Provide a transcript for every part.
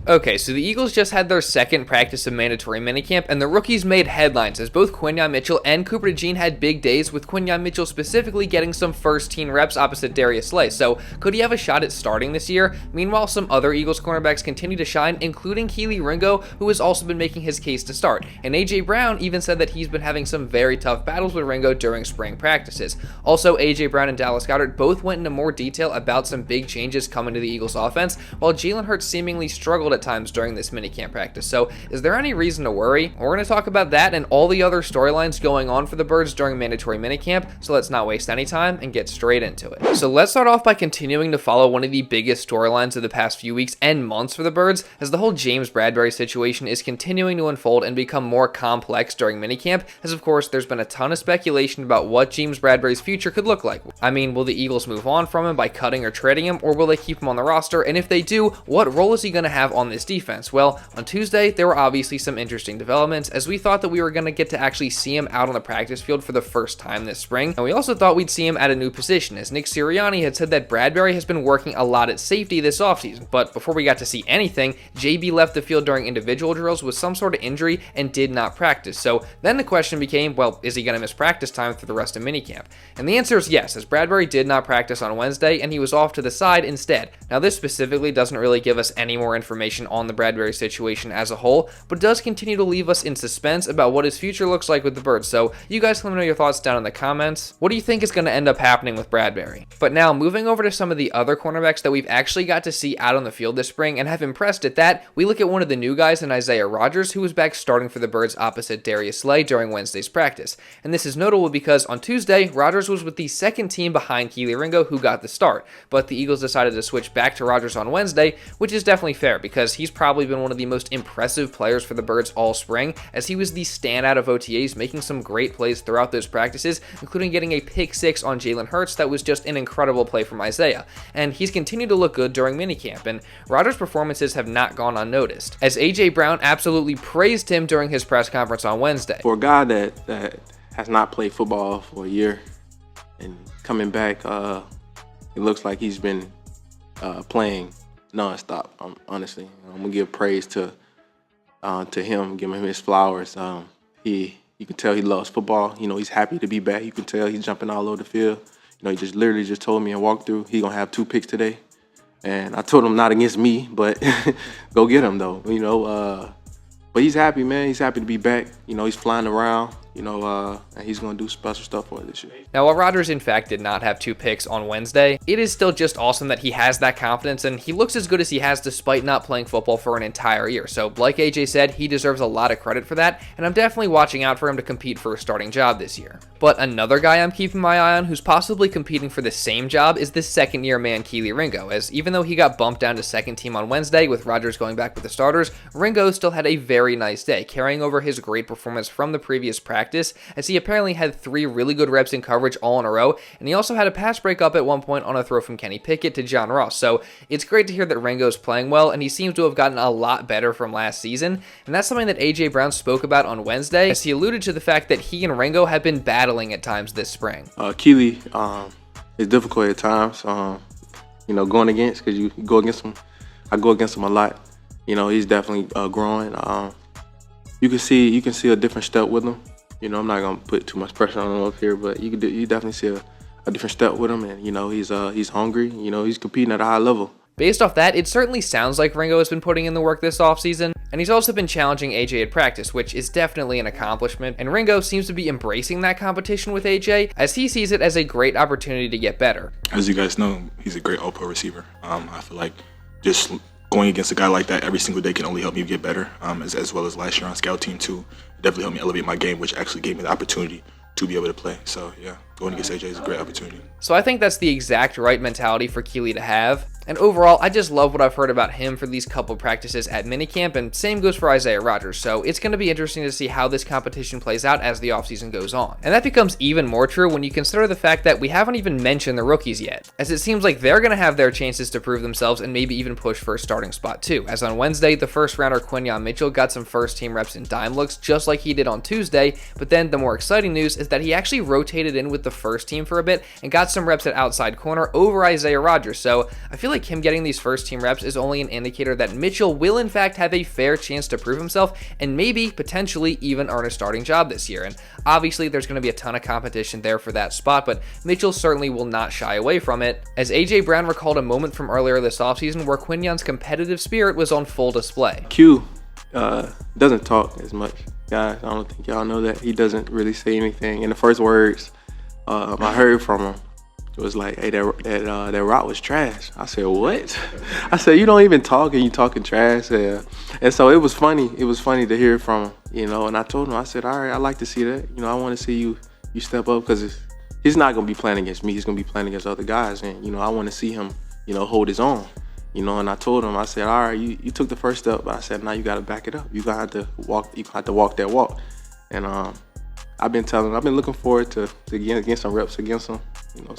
Okay, so the Eagles just had their second practice of mandatory minicamp, and the rookies made headlines as both Quinyon Mitchell and Nakobe Dean had big days, with Quinyon Mitchell specifically getting some first-team reps opposite Darius Slay. So could he have a shot at starting this year? Meanwhile, some other Eagles cornerbacks continue to shine, including Kelee Ringo, who has also been making his case to start. And AJ Brown even said that he's been having some very tough battles with Ringo during spring practices. Also, AJ Brown and Goedert both went into more detail about some big changes coming to the Eagles offense, while Jalen Hurts seemingly struggled at times during this minicamp practice. So is there any reason to worry? We're going to talk about that and all the other storylines going on for the Birds during mandatory minicamp, so let's not waste any time and get straight into it. So let's start off by continuing to follow one of the biggest storylines of the past few weeks and months for the Birds, as the whole James Bradberry situation is continuing to unfold and become more complex during minicamp, as of course there's been a ton of speculation about what James Bradberry's future could look like. I mean, will the Eagles move on from him by cutting or trading him, or will they keep him on the roster? And if they do, what role is he going to have on this defense? Well, on Tuesday, there were obviously some interesting developments, as we thought that we were going to get to actually see him out on the practice field for the first time this spring, and we also thought we'd see him at a new position, as Nick Sirianni had said that Bradberry has been working a lot at safety this offseason. But before we got to see anything, JB left the field during individual drills with some sort of injury and did not practice. So then the question became, well, is he going to miss practice time for the rest of minicamp? And the answer is yes, as Bradberry did not practice on Wednesday and he was off to the side instead. Now, this specifically doesn't really give us any more information on the Bradberry situation as a whole, but does continue to leave us in suspense about what his future looks like with the Birds. So you guys let me know your thoughts down in the comments. What do you think is going to end up happening with Bradberry? But now, moving over to some of the other cornerbacks that we've actually got to see out on the field this spring and have impressed at that, we look at one of the new guys in Isaiah Rodgers, who was back starting for the Birds opposite Darius Slay during Wednesday's practice. And this is notable because on Tuesday, Rodgers was with the second team behind Kelee Ringo, who got the start. But the Eagles decided to switch back to Rodgers on Wednesday, which is definitely fair because he's probably been one of the most impressive players for the Birds all spring, as he was the standout of OTAs, making some great plays throughout those practices, including getting a pick six on Jalen Hurts that was just an incredible play from Isaiah. And he's continued to look good during minicamp, and Rodgers' performances have not gone unnoticed, as AJ Brown absolutely praised him during his press conference on Wednesday. For a guy that has not played football for a year and coming back, it looks like he's been playing nonstop. Honestly, I'm gonna give praise to him, give him his flowers. You can tell he loves football. You know, he's happy to be back. You can tell he's jumping all over the field. You know, he just literally just told me and walked through he gonna have 2 picks today, and I told him not against me, but go get him though. You know, but he's happy, man. He's happy to be back. You know, he's flying around. You know, and he's going to do special stuff for us this year. Now, while Rodgers, in fact, did not have 2 picks on Wednesday, it is still just awesome that he has that confidence, and he looks as good as he has despite not playing football for an entire year. So, like AJ said, he deserves a lot of credit for that, and I'm definitely watching out for him to compete for a starting job this year. But another guy I'm keeping my eye on who's possibly competing for the same job is this second-year man, Kelee Ringo, as even though he got bumped down to second team on Wednesday with Rodgers going back with the starters, Ringo still had a very nice day, carrying over his great performance from the previous practice, as he apparently had 3 really good reps in coverage all in a row, and he also had a pass breakup at one point on a throw from Kenny Pickett to John Ross. So it's great to hear that Ringo's playing well, and he seems to have gotten a lot better from last season, and that's something that AJ Brown spoke about on Wednesday, as he alluded to the fact that he and Ringo have been battling at times this spring. Kelee is difficult at times, you know, going against, because you go against him. I go against him a lot. You know, he's definitely growing. You can see a different step with him. You know, I'm not gonna put too much pressure on him up here, but you definitely see a different step with him, and you know, he's hungry. You know, he's competing at a high level. Based off that, it certainly sounds like Ringo has been putting in the work this offseason, and he's also been challenging AJ at practice, which is definitely an accomplishment, and Ringo seems to be embracing that competition with AJ, as he sees it as a great opportunity to get better. As you guys know, he's a great all-pro receiver. I feel like just going against a guy like that every single day can only help me get better, as well as last year on scout team too. It definitely helped me elevate my game, which actually gave me the opportunity to be able to play. So yeah, going against AJ is a great opportunity. So I think that's the exact right mentality for Kelee to have. And overall, I just love what I've heard about him for these couple practices at minicamp, and same goes for Isaiah Rodgers. So it's going to be interesting to see how this competition plays out as the offseason goes on. And that becomes even more true when you consider the fact that we haven't even mentioned the rookies yet, as it seems like they're going to have their chances to prove themselves and maybe even push for a starting spot too. As on Wednesday, the first rounder Quinyon Mitchell got some first team reps in dime looks just like he did on Tuesday, but then the more exciting news is that he actually rotated in with the the first team for a bit and got some reps at outside corner over Isaiah Rodgers. So I feel like him getting these first team reps is only an indicator that Mitchell will in fact have a fair chance to prove himself and maybe potentially even earn a starting job this year. And obviously there's going to be a ton of competition there for that spot, but Mitchell certainly will not shy away from it, as AJ Brown recalled a moment from earlier this offseason where Quinyon's competitive spirit was on full display. Q doesn't talk as much, guys. I don't think y'all know that. He doesn't really say anything. And the first words I heard from him was like, "Hey, that route was trash." I said, "What?" I said, "You don't even talk and you talking trash." And so it was funny. It was funny to hear from him, you know. And I told him, I said, "All right, I like to see that. You know, I want to see you step up, because he's not gonna be playing against me. He's gonna be playing against other guys, and you know, I want to see him, you know, hold his own." You know, and I told him, I said, "All right, you took the first step, but I said, now you got to back it up. You gonna have to walk. You have to walk that walk." And I've been looking forward to getting some reps against him. You know,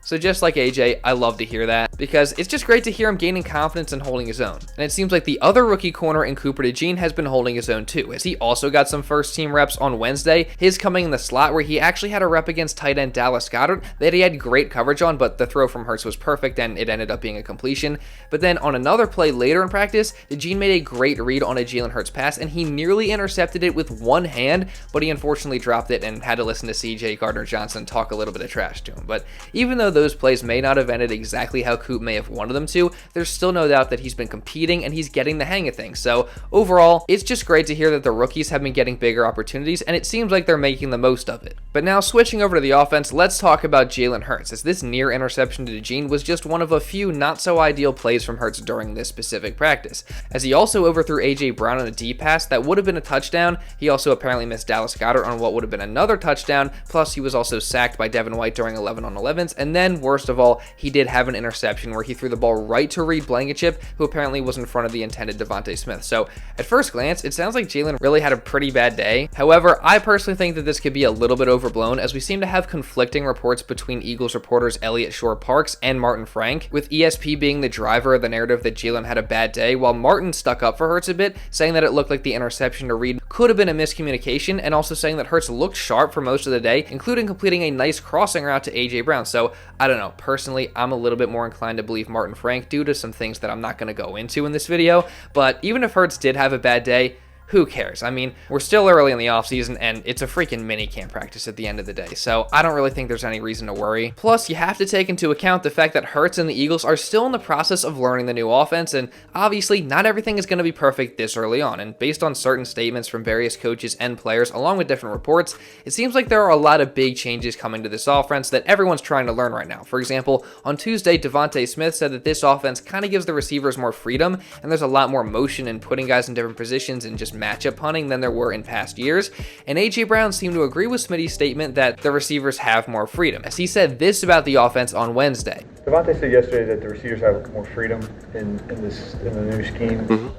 So just like AJ, I love to hear that, because it's just great to hear him gaining confidence and holding his own. And it seems like the other rookie corner in DeJean has been holding his own too, as he also got some first team reps on Wednesday, his coming in the slot where he actually had a rep against tight end Dallas Goedert that he had great coverage on, but the throw from Hurts was perfect and it ended up being a completion. But then on another play later in practice, DeJean made a great read on a Jalen Hurts pass and he nearly intercepted it with one hand, but he unfortunately dropped it and had to listen to CJ Gardner-Johnson talk a little bit of trash to him. But even though those plays may not have ended exactly how Coop may have wanted them to, there's still no doubt that he's been competing and he's getting the hang of things. So overall, it's just great to hear that the rookies have been getting bigger opportunities, and it seems like they're making the most of it. But now switching over to the offense, let's talk about Jalen Hurts, as this near interception to DeJean was just one of a few not so ideal plays from Hurts during this specific practice, as he also overthrew AJ Brown on a deep pass that would have been a touchdown. He also apparently missed Dallas Goedert on what would have been another touchdown, plus he was also sacked by Devin White during 11-on-11s, and then worst of all, he did have an interception where he threw the ball right to Reed Blankenship, who apparently was in front of the intended Devontae Smith. So at first glance, it sounds like Jalen really had a pretty bad day. However, I personally think that this could be a little bit overblown, as we seem to have conflicting reports between Eagles reporters Elliot Shore-Parks and Martin Frank, with ESP being the driver of the narrative that Jalen had a bad day, while Martin stuck up for Hurts a bit, saying that it looked like the interception to Reed could have been a miscommunication, and also saying that Hurts looked sharp for most of the day, including completing a nice crossing route to AJ Brown. So I don't know, personally, I'm a little bit more inclined to believe Martin Frank due to some things that I'm not going to go into in this video. But even if Hurts did have a bad day, who cares? I mean, we're still early in the offseason, and it's a freaking minicamp practice at the end of the day, so I don't really think there's any reason to worry. Plus, you have to take into account the fact that Hurts and the Eagles are still in the process of learning the new offense, and obviously, not everything is going to be perfect this early on, and based on certain statements from various coaches and players, along with different reports, it seems like there are a lot of big changes coming to this offense that everyone's trying to learn right now. For example, on Tuesday, Devontae Smith said that this offense kind of gives the receivers more freedom, and there's a lot more motion and putting guys in different positions and just matchup hunting than there were in past years, and AJ Brown seemed to agree with Smitty's statement that the receivers have more freedom, as he said this about the offense on Wednesday. Devontae said yesterday that the receivers have more freedom in the new scheme. Do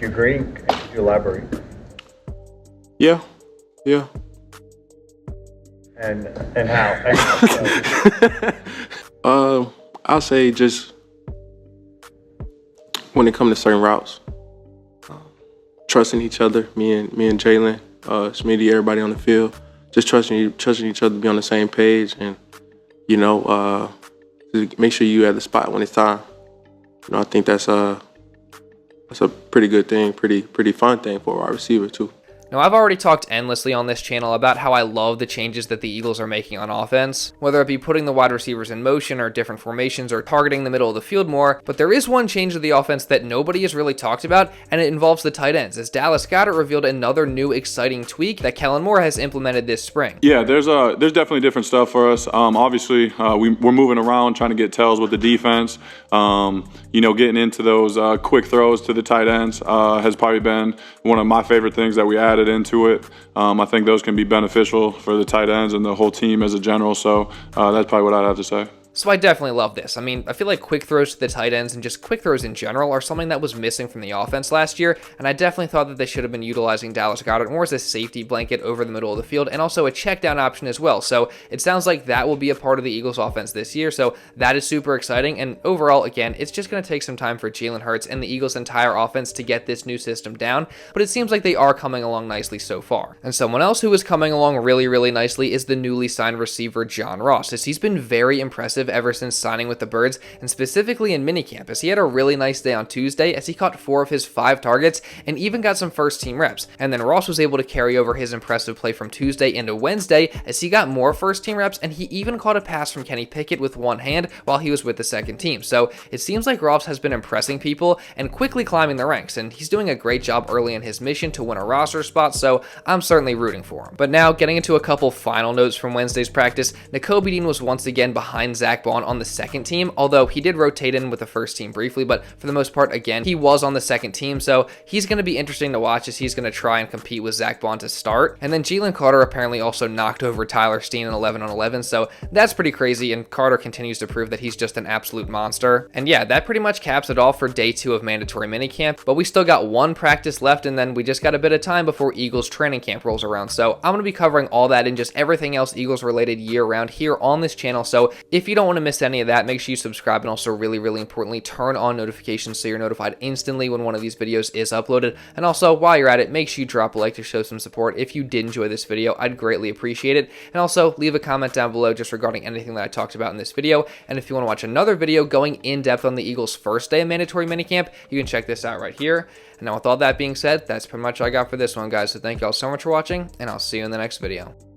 you agree? Could you elaborate? yeah. And how? I'll say just when it comes to certain routes, trusting each other, me and Jalen, Smitty, everybody on the field, just trusting each other to be on the same page, and you know, make sure you at the spot when it's time. You know, I think that's a pretty good thing, pretty fun thing for our receiver too. Now, I've already talked endlessly on this channel about how I love the changes that the Eagles are making on offense, whether it be putting the wide receivers in motion or different formations or targeting the middle of the field more, but there is one change to the offense that nobody has really talked about, and it involves the tight ends, as Dallas Goedert revealed another new exciting tweak that Kellen Moore has implemented this spring. Yeah, there's definitely different stuff for us. Obviously, we're moving around, trying to get tells with the defense. You know, getting into those quick throws to the tight ends has probably been one of my favorite things that we added into it. I think those can be beneficial for the tight ends and the whole team as a general. So that's probably what I'd have to say. So I definitely love this. I mean, I feel like quick throws to the tight ends and just quick throws in general are something that was missing from the offense last year, and I definitely thought that they should have been utilizing Dallas Goedert more as a safety blanket over the middle of the field and also a check down option as well. So it sounds like that will be a part of the Eagles offense this year, so that is super exciting. And overall, again, it's just going to take some time for Jalen Hurts and the Eagles' entire offense to get this new system down, but it seems like they are coming along nicely so far. And someone else who is coming along really nicely is the newly signed receiver John Ross, as he's been very impressive ever since signing with the Birds, and specifically in minicamp, as he had a really nice day on Tuesday as he caught 4 of his 5 targets and even got some first team reps. And then Ross was able to carry over his impressive play from Tuesday into Wednesday as he got more first team reps, and he even caught a pass from Kenny Pickett with one hand while he was with the second team. So it seems like Ross has been impressing people and quickly climbing the ranks, and he's doing a great job early in his mission to win a roster spot, so I'm certainly rooting for him. But now, getting into a couple final notes from Wednesday's practice, Nakobe Dean was once again behind Zach Bond on the second team, although he did rotate in with the first team briefly, but for the most part, again, he was on the second team, so he's going to be interesting to watch as he's going to try and compete with Zach Bond to start. And then Jalen Carter apparently also knocked over Tyler Steen in 11-on-11, so that's pretty crazy, and Carter continues to prove that he's just an absolute monster. And yeah, that pretty much caps it all for day 2 of mandatory minicamp, but we still got one practice left, and then we just got a bit of time before Eagles training camp rolls around. So I'm going to be covering all that and just everything else Eagles related year round here on this channel. So if you don't want to miss any of that, make sure you subscribe, and also really importantly, turn on notifications so you're notified instantly when one of these videos is uploaded. And also, while you're at it, make sure you drop a like to show some support. If you did enjoy this video, I'd greatly appreciate it. And also leave a comment down below just regarding anything that I talked about in this video. And if you want to watch another video going in depth on the Eagles' first day of mandatory minicamp, you can check this out right here. And now with all that being said, that's pretty much all I got for this one, guys. So thank you all so much for watching, and I'll see you in the next video.